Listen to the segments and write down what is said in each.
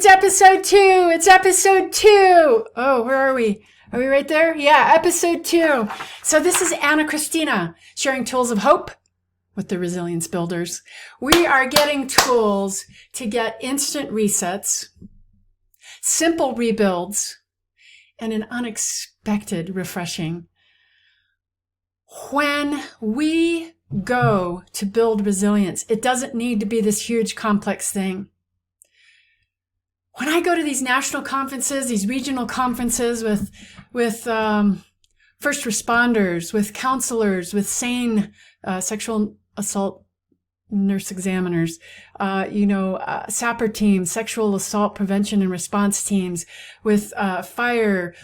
It's episode 2. It's episode 2. Oh, where are we? Are we right there? Yeah, episode 2. So this is Anna Christina sharing tools of hope with the Resilience Builders. We are getting tools to get instant resets, simple rebuilds, and an unexpected refreshing. When we go to build resilience, it doesn't need to be this huge complex thing. When I go to these national conferences, these regional conferences with first responders, with counselors, with sane sexual assault nurse examiners, SAPR teams, sexual assault prevention and response teams, with fire,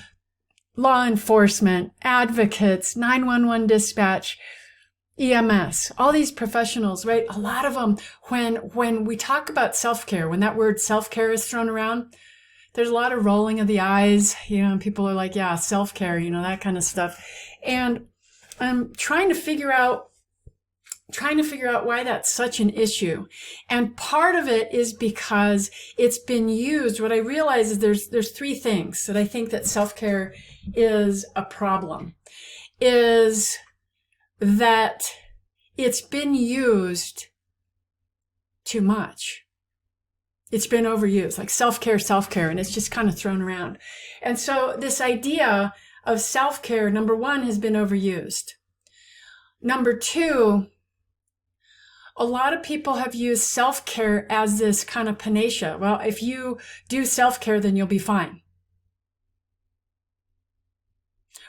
law enforcement, advocates, 911 dispatch, EMS, all these professionals, right? A lot of them, when we talk about self-care, when that word self-care is thrown around, there's a lot of rolling of the eyes, and people are like, yeah, self-care, that kind of stuff. And I'm trying to figure out why that's such an issue. And part of it is because it's been used. What I realize is there's three things that I think that self-care is a problem. Is that it's been used too much. It's been overused, like self-care, and it's just kind of thrown around. And so this idea of self-care, number one, has been overused. Number two, a lot of people have used self-care as this kind of panacea. Well, if you do self-care, then you'll be fine.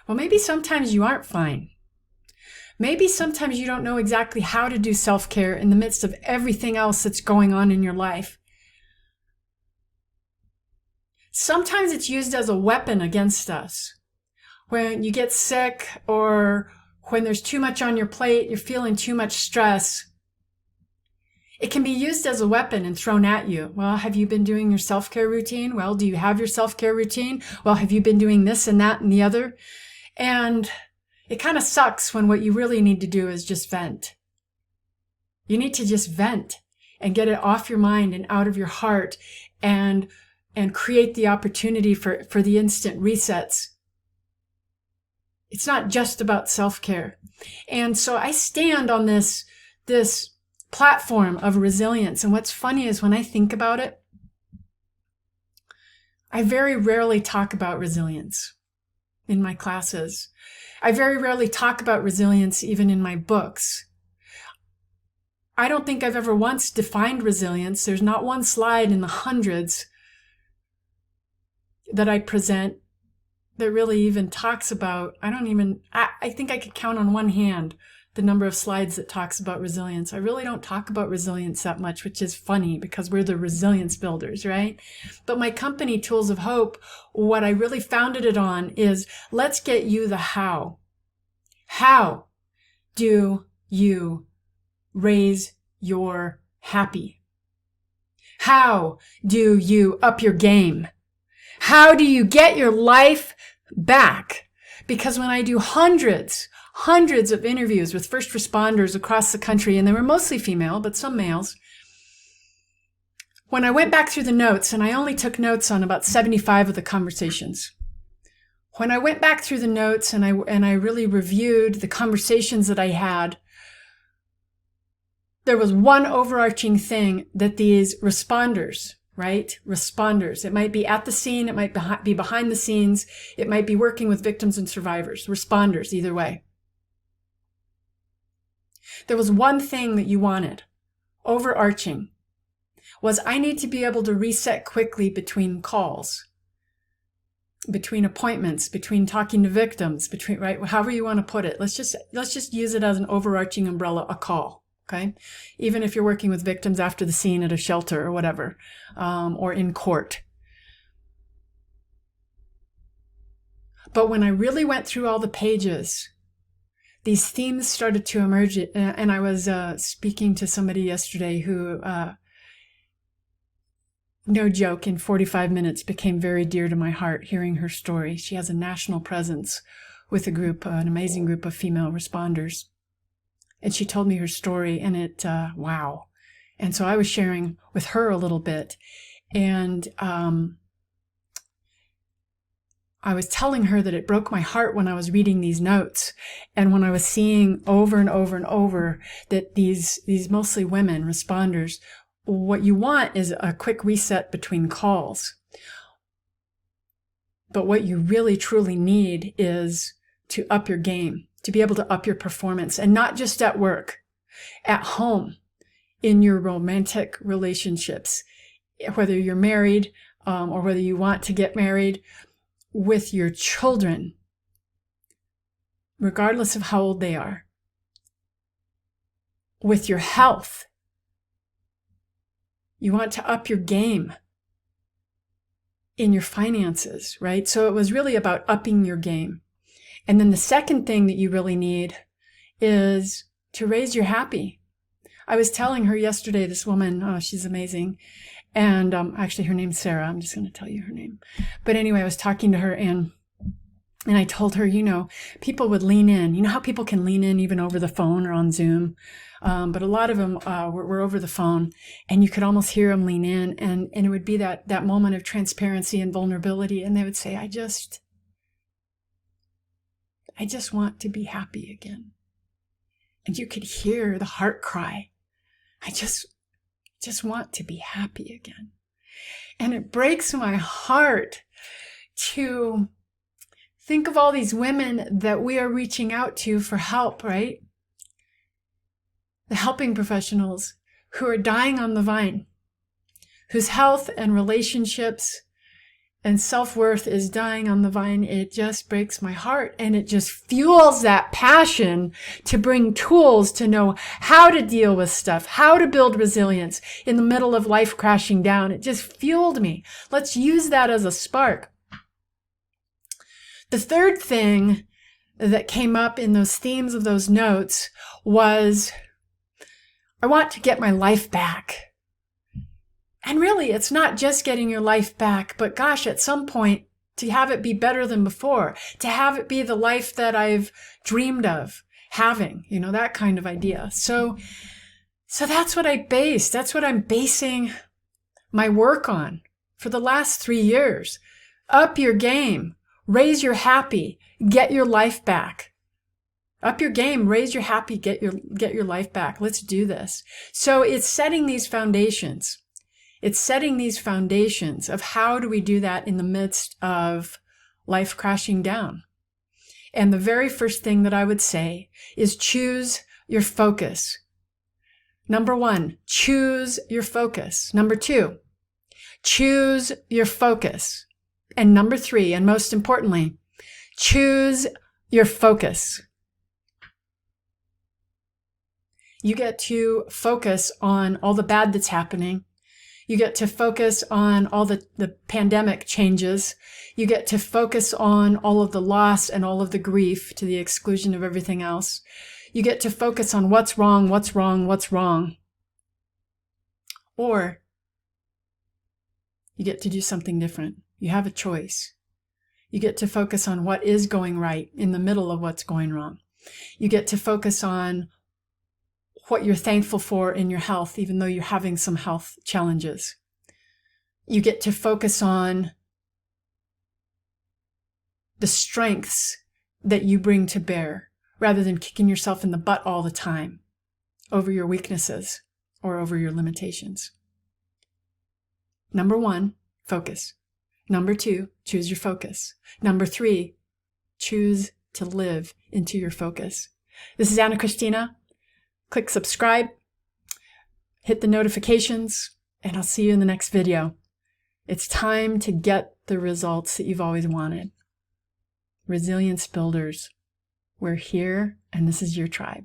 Well, maybe sometimes you aren't fine. Maybe sometimes you don't know exactly how to do self-care in the midst of everything else that's going on in your life. Sometimes it's used as a weapon against us. When you get sick or when there's too much on your plate, you're feeling too much stress, it can be used as a weapon and thrown at you. Well, have you been doing your self-care routine? Well, do you have your self-care routine? Well, have you been doing this and that and the other? And it kind of sucks when what you really need to do is just vent. You need to just vent and get it off your mind and out of your heart and create the opportunity for the instant resets. It's not just about self-care. And so I stand on this platform of resilience. And what's funny is when I think about it, I very rarely talk about resilience in my classes. I very rarely talk about resilience even in my books. I don't think I've ever once defined resilience. There's not one slide in the hundreds that I present that really even talks about, I think I could count on one hand the number of slides that talks about resilience. I really don't talk about resilience that much, which is funny because we're the resilience builders, right? But my company, Tools of Hope, what I really founded it on is let's get you the how. How do you raise your happy? How do you up your game? How do you get your life back? Because when I do hundreds of interviews with first responders across the country, and they were mostly female, but some males. When I went back through the notes, and I only took notes on about 75 of the conversations. When I went back through the notes and I really reviewed the conversations that I had, there was one overarching thing that these responders, right? Responders. It might be at the scene. It might be behind the scenes. It might be working with victims and survivors. Responders, either way. There was one thing that you wanted, overarching, was I need to be able to reset quickly between calls, between appointments, between talking to victims, right? However you want to put it. Let's just use it as an overarching umbrella, a call, okay? Even if you're working with victims after the scene at a shelter or whatever, or in court. But when I really went through all the pages, these themes started to emerge, and I was speaking to somebody yesterday who, no joke, in 45 minutes became very dear to my heart hearing her story. She has a national presence with a group, an amazing group of female responders. And she told me her story, and wow. And so I was sharing with her a little bit. And I was telling her that it broke my heart when I was reading these notes, and when I was seeing over and over and over that these mostly women responders, what you want is a quick reset between calls. But what you really truly need is to up your game, to be able to up your performance, and not just at work, at home, in your romantic relationships, whether you're married or whether you want to get married, with your children, regardless of how old they are, with your health. You want to up your game in your finances, right? So it was really about upping your game. And then the second thing that you really need is to raise your happy. I was telling her yesterday, this woman, oh, she's amazing. And actually, her name's Sarah. I'm just going to tell you her name. But anyway, I was talking to her, and I told her, people would lean in. You know how people can lean in even over the phone or on Zoom? But a lot of them were over the phone, and you could almost hear them lean in. And it would be that moment of transparency and vulnerability. And they would say, I just want to be happy again. And you could hear the heart cry. I just want to be happy again. And it breaks my heart to think of all these women that we are reaching out to for help, right? The helping professionals who are dying on the vine, whose health and relationships and self-worth is dying on the vine. It just breaks my heart, and it just fuels that passion to bring tools to know how to deal with stuff, how to build resilience in the middle of life crashing down. It just fueled me. Let's use that as a spark. The third thing that came up in those themes of those notes was, I want to get my life back. And really, it's not just getting your life back, but gosh, at some point, to have it be better than before, to have it be the life that I've dreamed of having, that kind of idea. So that's what that's what I'm basing my work on for the last 3 years. Up your game, raise your happy, get your life back. Up your game, raise your happy, get your life back. Let's do this. So it's setting these foundations. It's setting these foundations of how do we do that in the midst of life crashing down. And the very first thing that I would say is choose your focus. Number 1, choose your focus. Number 2, choose your focus. And number 3, and most importantly, choose your focus. You get to focus on all the bad that's happening. You get to focus on all the pandemic changes. You get to focus on all of the loss and all of the grief to the exclusion of everything else. You get to focus on what's wrong, what's wrong, what's wrong. Or you get to do something different. You have a choice. You get to focus on what is going right in the middle of what's going wrong. You get to focus on what you're thankful for in your health, even though you're having some health challenges. You get to focus on the strengths that you bring to bear, rather than kicking yourself in the butt all the time over your weaknesses or over your limitations. Number 1, focus. Number 2, choose your focus. Number 3, choose to live into your focus. This is Anna Christina. Click subscribe, hit the notifications, and I'll see you in the next video. It's time to get the results that you've always wanted. Resilience builders, we're here, and this is your tribe.